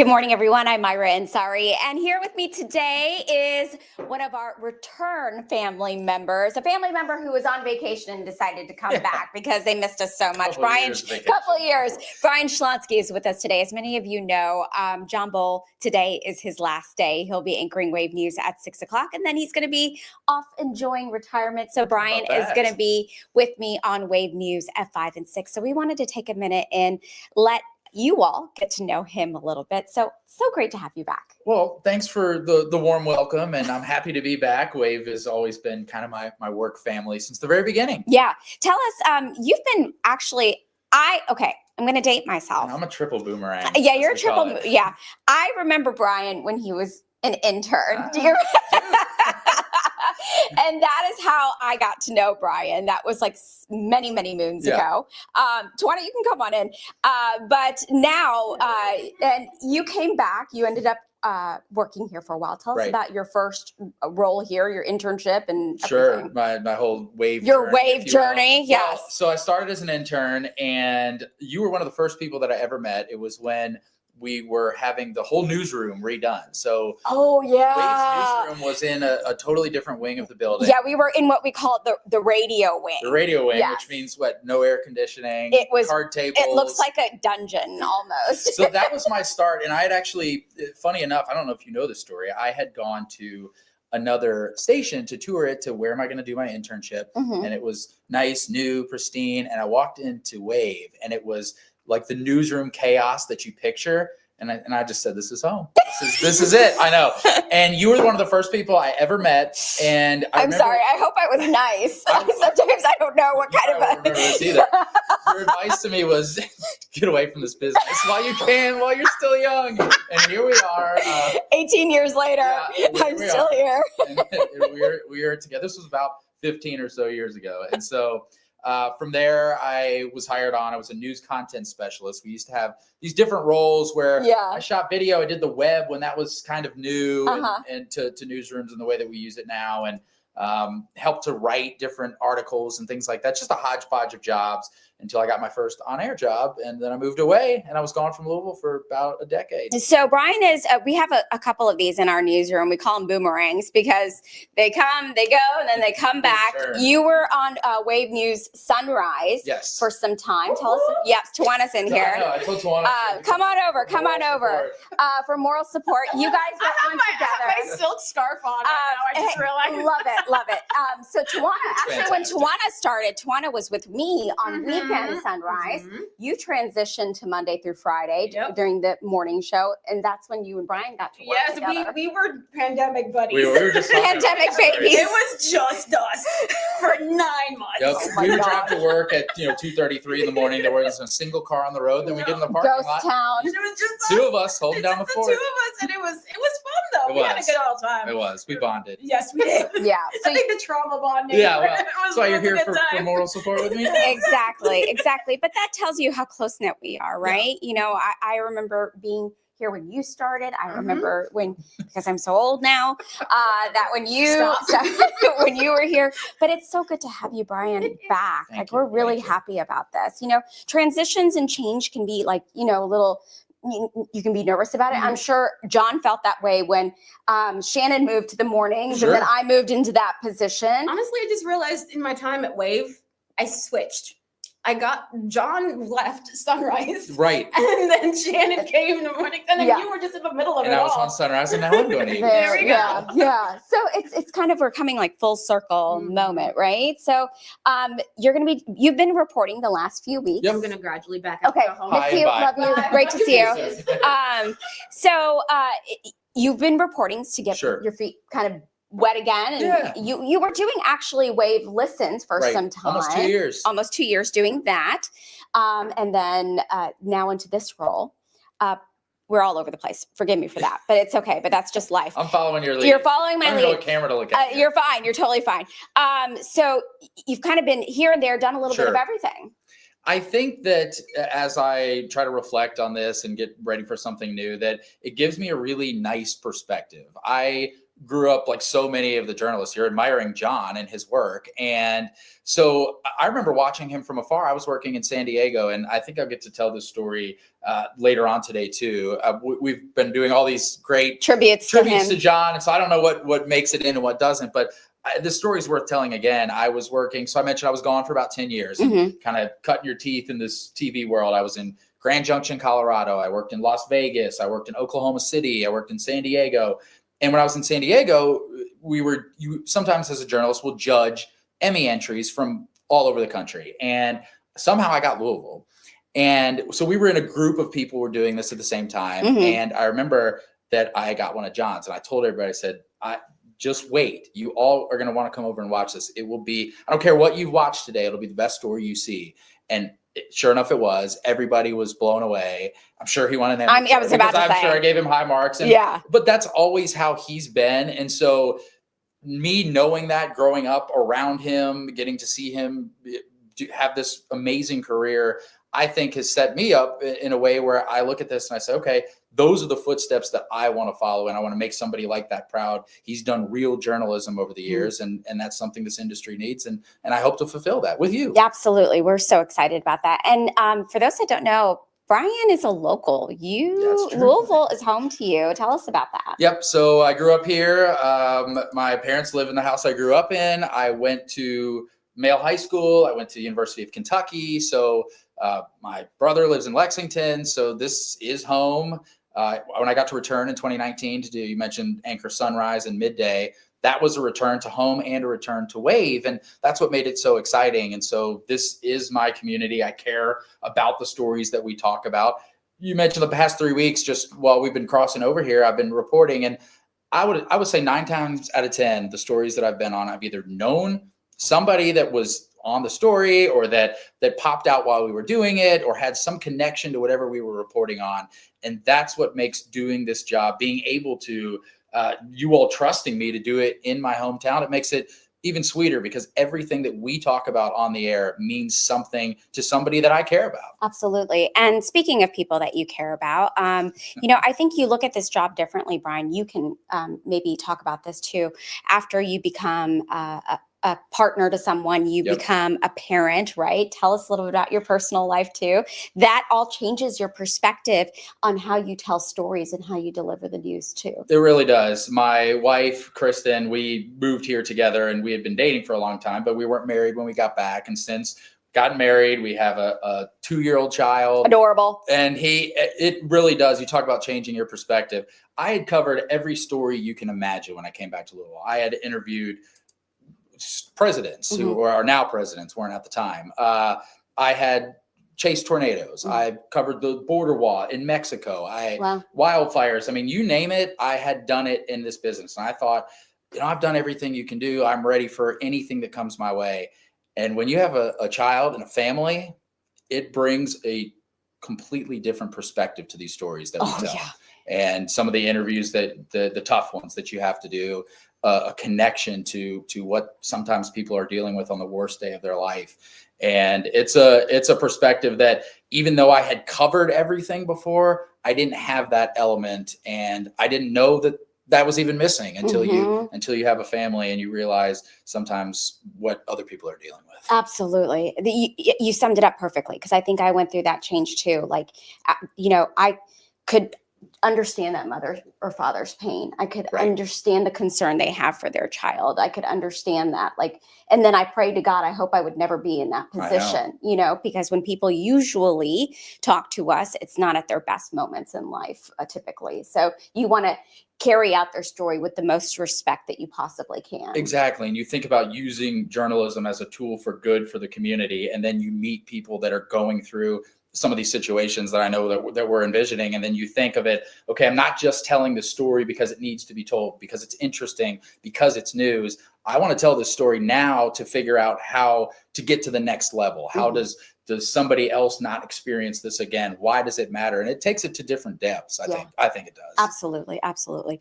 Good morning, everyone. I'm Myra Ansari, and here with me today is one of our return family members, a family member who was on vacation and decided to come back because they missed us so much. Couple years. Brian Shlonsky is with us today. As many of you know, John Bull, today is his last day. He'll be anchoring Wave News at 6 o'clock, and then he's going to be off enjoying retirement. So Brian is going to be with me on Wave News at 5 and 6. So we wanted to take a minute and let you all get to know him a little bit. So great to have you back. Well, thanks for the warm welcome, and I'm happy to be back. Wave has always been kind of my work family since the very beginning. Yeah. Tell us, you've been actually, I'm going to date myself. And I'm a triple boomerang. Yeah, you're a triple. Yeah. I remember Brian when he was an intern. Do you And that is how I got to know Brian. That was like many, many moons ago. Tawana, you can come on in. But now, and you came back. You ended up working here for a while. Tell us about your first role here, your internship, and everything. Sure, my whole wave. Your wave journey, yes. Well, so I started as an intern, and you were one of the first people that I ever met. It was when we were having the whole newsroom redone. So Wave's newsroom was in a totally different wing of the building. Yeah, we were in what we call the radio wing. The radio wing, which means no air conditioning, card tables. It looks like a dungeon almost. So that was my start. And I had actually, funny enough, I don't know if you know this story, I had gone to another station to tour it to where am I going to do my internship. And it was nice, new, pristine. And I walked into Wave, and it was like the newsroom chaos that you picture. And I just said, this is home. This is it. I know. And you were one of the first people I ever met. And I'm sorry. I hope I was nice. Sometimes I don't know what kind of remember this either. Your advice to me was get away from this business while you can, while you're still young. And here we are. 18 years later, I'm still here. And we are together. This was about 15 or so years ago. And so from there, I was hired on. I was a news content specialist. We used to have these different roles where I shot video. I did the web when that was kind of new and to newsrooms in the way that we use it now, and helped to write different articles and things like that. Just a hodgepodge of jobs until I got my first on-air job. And then I moved away, and I was gone from Louisville for about a decade. So Brian is, we have a couple of these in our newsroom. We call them boomerangs because they come, they go, and then they come back. Sure. You were on Wave News Sunrise for some time. Tell us. Yes, Tawana's in here. I told Tawana. Come on over. Come on over for moral support. You guys were on together. I have my silk scarf on right now. I just realized. Love it. So Tawana, actually, when Tawana started, Tawana was with me on Weekend Sunrise. You transitioned to Monday through Friday during the morning show, and that's when you and Brian got to work together. Yes, we were pandemic buddies. We were just pandemic babies. It was just us for 9 months. Yep. We would drive to work at 2:33 in the morning. There wasn't a single car on the road. Then we get in the parking lot. Ghost town. It was just two of us holding down the fort. The two of us, and it was fun though. We had a good old time. It was. We bonded. Yes, we did. Yeah. So I think the trauma bonding. Yeah, well, that's why you're here for moral support with me. Exactly. But that tells you how close-knit we are, right? Yeah. I remember being here when you started. I remember when, because I'm so old now, that when you were here. But it's so good to have you, Brian, back. We're really happy about this. Transitions and change can be like, a little, you can be nervous about it. I'm sure John felt that way when Shannon moved to the mornings and then I moved into that position. Honestly, I just realized in my time at Wave, I switched. John left Sunrise. Right. And then Shannon came in the morning. And then you were just in the middle of it all. And I was on Sunrise, and now I'm doing it. There we go. Yeah. So it's kind of, we're coming like full circle moment, right? So you've been reporting the last few weeks. I'm going to gradually back up. Okay. Hi, miss you. bye. Love you. Great to see you. So you've been reporting to get your feet kind of wet again, and you were doing actually Wave listens for some time, almost 2 years doing that, and then now into this role. We're all over the place. Forgive me for that, but it's okay. But that's just life. I'm following your lead. You're following my lead. I don't know what camera to look at. You're fine. You're totally fine. So you've kind of been here and there, done a little bit of everything. I think that as I try to reflect on this and get ready for something new, that it gives me a really nice perspective. I grew up like so many of the journalists. You're admiring John and his work. And so I remember watching him from afar. I was working in San Diego, and I think I'll get to tell this story later on today too. We've been doing all these great tributes to John. And so I don't know what makes it in and what doesn't, but this story is worth telling again. I was working, so I mentioned I was gone for about 10 years, and kind of cutting your teeth in this TV world. I was in Grand Junction, Colorado. I worked in Las Vegas. I worked in Oklahoma City. I worked in San Diego. And when I was in San Diego, you sometimes as a journalist will judge Emmy entries from all over the country. And somehow I got Louisville. And so we were in a group of people who were doing this at the same time. And I remember that I got one of John's, and I told everybody, I said, just wait. You all are going to want to come over and watch this. It will be, I don't care what you've watched today. It'll be the best story you see. And sure enough, it was. Everybody was blown away. I'm sure he wanted that. I was about to say. I'm sure I gave him high marks. And, but that's always how he's been. And so me knowing that, growing up around him, getting to see him have this amazing career, I think has set me up in a way where I look at this and I say, okay, those are the footsteps that I want to follow. And I want to make somebody like that proud. He's done real journalism over the years, and that's something this industry needs. And I hope to fulfill that with you. Absolutely. We're so excited about that. And for those that don't know, Brian is a local. Louisville is home to you. Tell us about that. Yep. So I grew up here. My parents live in the house I grew up in. I went to Male High School. I went to the University of Kentucky. So my brother lives in Lexington. So this is home. When I got to return in 2019 to do, you mentioned Anchor Sunrise and Midday, that was a return to home and a return to Wave. And that's what made it so exciting. And so this is my community. I care about the stories that we talk about. You mentioned the past 3 weeks, just while we've been crossing over here, I've been reporting, and I would say 9 times out of 10, the stories that I've been on, I've either known somebody that was on the story, or that popped out while we were doing it, or had some connection to whatever we were reporting on. And that's what makes doing this job, being able to, you all trusting me to do it in my hometown, it makes it even sweeter, because everything that we talk about on the air means something to somebody that I care about. Absolutely. And speaking of people that you care about, I think you look at this job differently, Brian. You can maybe talk about this too. After you become a partner to someone, you become a parent, right? Tell us a little bit about your personal life too. That all changes your perspective on how you tell stories and how you deliver the news too. It really does. My wife, Kristen, we moved here together, and we had been dating for a long time, but we weren't married when we got back. And since got married, we have a 2-year-old child. Adorable. And it really does. You talk about changing your perspective. I had covered every story you can imagine when I came back to Louisville. I had interviewed presidents who are now presidents, weren't at the time. I had chased tornadoes. I covered the border wall in Mexico. Wildfires. I mean, you name it, I had done it in this business. And I thought, I've done everything you can do. I'm ready for anything that comes my way. And when you have a child and a family, it brings a completely different perspective to these stories that we tell. And some of the interviews the tough ones that you have to do, a connection to what sometimes people are dealing with on the worst day of their life. And it's a perspective that, even though I had covered everything before, I didn't have that element, and I didn't know that was even missing until you have a family and you realize sometimes what other people are dealing with. Absolutely. You summed it up perfectly, because I think I went through that change too. Like, I could understand that mother or father's pain. I could understand the concern they have for their child. I could understand that. And then I prayed to God, I hope I would never be in that position, because when people usually talk to us, it's not at their best moments in life, typically. So you want to carry out their story with the most respect that you possibly can. Exactly. And you think about using journalism as a tool for good for the community, and then you meet people that are going through some of these situations that I know that we're envisioning. And then you think of it, okay, I'm not just telling the story because it needs to be told, because it's interesting, because it's news. I want to tell this story now to figure out how to get to the next level. How does somebody else not experience this again? Why does it matter? And it takes it to different depths. I think it does. Absolutely.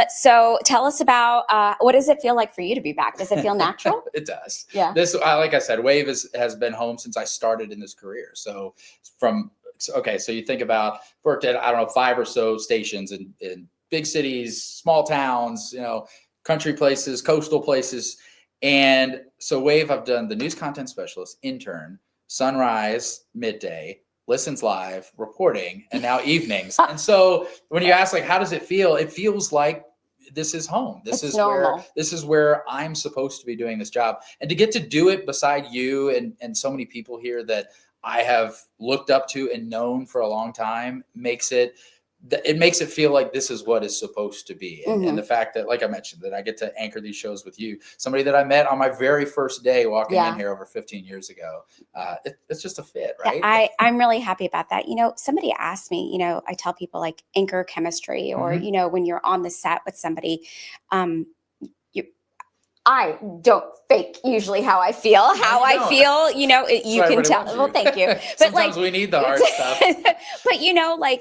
So tell us about, what does it feel like for you to be back? Does it feel natural? It does. Yeah. Like I said, Wave has been home since I started in this career. So you think about, worked at, 5 or so stations in big cities, small towns, country places, coastal places. And so Wave, I've done the news content specialist, intern, sunrise, midday, listens live, reporting, and now evenings. And so when you ask, like, how does it feel? It feels like this is home. This is where I'm supposed to be doing this job. And to get to do it beside you and so many people here that I have looked up to and known for a long time makes it feel like this is what is supposed to be. And the fact that, like I mentioned, that I get to anchor these shows with you, somebody that I met on my very first day walking in here over 15 years ago. It's just a fit, right? Yeah, I'm really happy about that. Somebody asked me, I tell people like anchor chemistry or, when you're on the set with somebody, I don't fake usually how I feel. You can tell. Well, thank you. But sometimes we need the hard stuff. But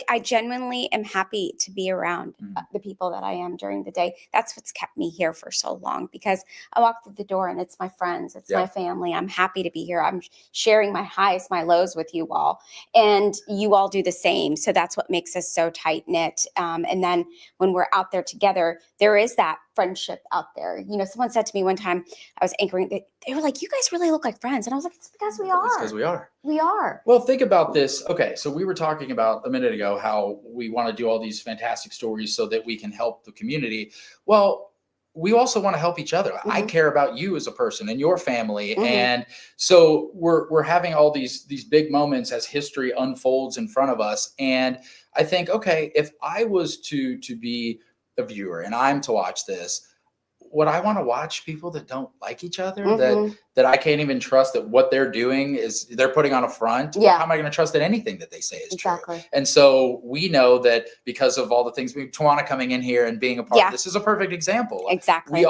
I genuinely am happy to be around the people that I am during the day. That's what's kept me here for so long, because I walk through the door and it's my friends, it's my family. I'm happy to be here. I'm sharing my highs, my lows with you all, and you all do the same. So that's what makes us so tight knit. And then when we're out there together, there is that friendship out there. Someone said to me one time, I was anchoring, they were like, you guys really look like friends. And I was like, it's because we are. It's because we are. We are. Well, think about this. Okay, so we were talking about a minute ago how we want to do all these fantastic stories so that we can help the community. Well, we also want to help each other. I care about you as a person and your family. And so we're having all these big moments as history unfolds in front of us. And I think, okay, if I was to be a viewer and I'm to watch this, would I want to watch people that don't like each other, that I can't even trust that what they're doing is they're putting on a front? How am I going to trust that anything that they say is true? And so we know that because of all the things, Tawana coming in here and being a part of this is a perfect example. Exactly.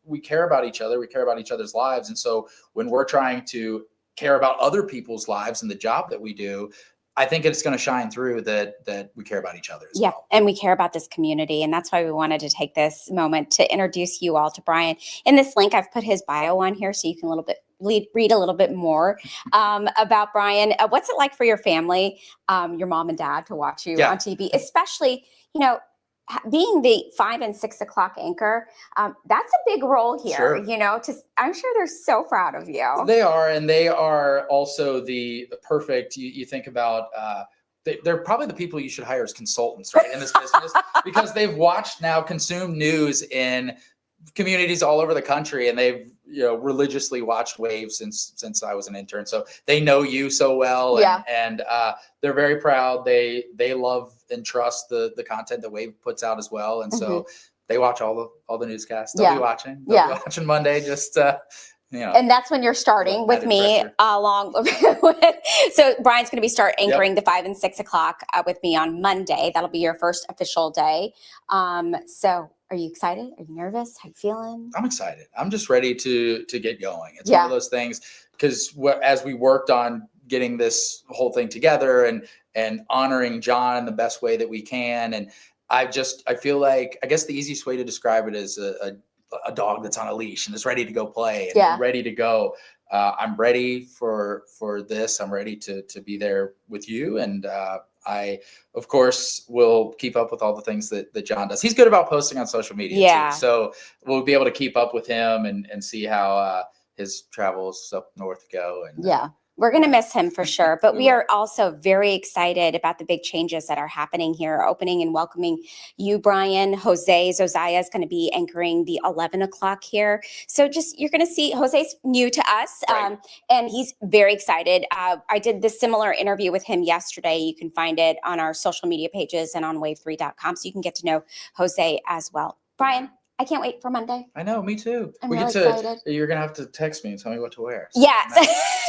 We care about each other. We care about each other's lives. And so when we're trying to care about other people's lives and the job that we do, I think it's going to shine through that we care about each other as well. And we care about this community. And that's why we wanted to take this moment to introduce you all to Brian. In this link, I've put his bio on here so you can read a little bit more about Brian. What's it like for your family, your mom and dad, to watch you on TV, especially, being the 5 and 6 o'clock anchor? That's a big role here. I'm sure they're so proud of you. They are, and they are also the perfect. You think about. They're probably the people you should hire as consultants, right, in this business, because they've consumed news in communities all over the country, and they've religiously watched Wave since I was an intern, so they know you so well, and they're very proud. They love and trust the content that Wave puts out as well, and so they watch all the newscasts. They'll be watching. They'll be watching Monday. Just and that's when you're starting with me along with. So Brian's going to be anchoring the 5 and 6 o'clock with me on Monday. That'll be your first official day. So are you excited? Are you nervous? How you feeling? I'm excited. I'm just ready to get going. It's one of those things, because as we worked on getting this whole thing together and honoring John in the best way that we can, and I feel like, I guess the easiest way to describe it is a dog that's on a leash and is ready to go play and ready to go. I'm ready for this. I'm ready to be there with you. And I, of course, will keep up with all the things that John does. He's good about posting on social media too. So we'll be able to keep up with him and see how his travels up north go. And we're going to miss him for sure, but we are also very excited about the big changes that are happening here, opening and welcoming you, Brian. Josiah is going to be anchoring the 11 o'clock here. So you're going to see Jose's new to us, and he's very excited. I did this similar interview with him yesterday. You can find it on our social media pages and on wave3.com, so you can get to know Jose as well. Brian, I can't wait for Monday. I know, me too. I'm really excited. You're going to have to text me and tell me what to wear. Yes.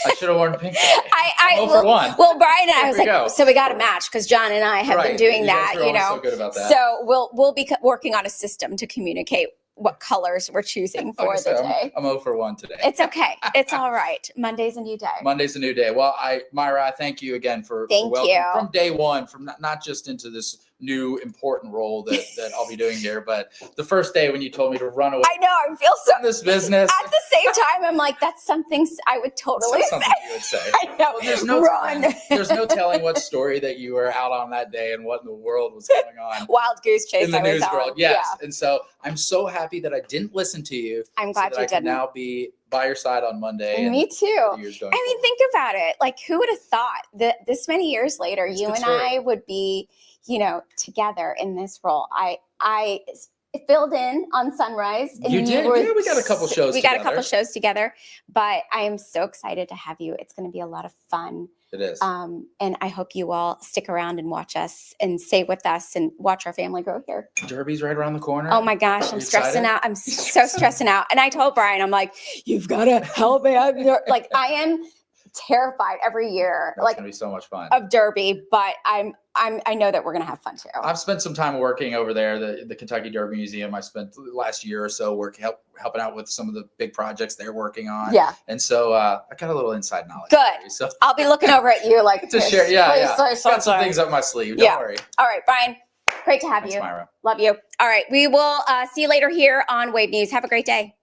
I should have worn pink today. For one. Well, Brian and I was like, so we got to match, because John and I have been doing that, So good about that. So we'll be working on a system to communicate what colors we're choosing for the day. I'm 0 for 1 today. It's okay. It's all right. Monday's a new day. Monday's a new day. Well, Myra, I thank you again for welcoming from day one, from not just into this new important role that I'll be doing here. But the first day when you told me to run away I know, I feel so. from this business, At the same time, I'm like, that's something I would totally that's say. something you would say. I know. Well, there's no Run. there's no telling what story that you were out on that day and what in the world was going on. Wild goose chase In the I was news on. world, yes. And so I'm so happy that I didn't listen to you. I'm glad so that you I can didn't. now be by your side on Monday. Me too. And the years going I mean, forward. think about it. Like, who would have thought that this many years later, It's you good and story. I would be, together in this role? I filled in on Sunrise. And You did? were Yeah, we got a couple shows We got a together. couple shows together, but I am so excited to have you. It's going to be a lot of fun. It is. And I hope you all stick around and watch us and stay with us and watch our family grow here. Derby's right around the corner. Oh my gosh, Are I'm you stressing excited? out. I'm so stressing out. And I told Brian, I'm like, you've got to help me. Like, I am terrified every year, That's like gonna be so much fun. of Derby, but I know that we're gonna have fun too. I've spent some time working over there, the Kentucky Derby Museum. I spent the last year or so helping out with some of the big projects they're working on. Yeah, And so I got a little inside knowledge. Good. for you, So I'll be looking over at you like to share, yeah. please, Got some things up my sleeve. Don't Yeah. worry. All right, Brian, great to have Thanks, you. Myra. Love you. All right, we will see you later here on Wave News. Have a great day.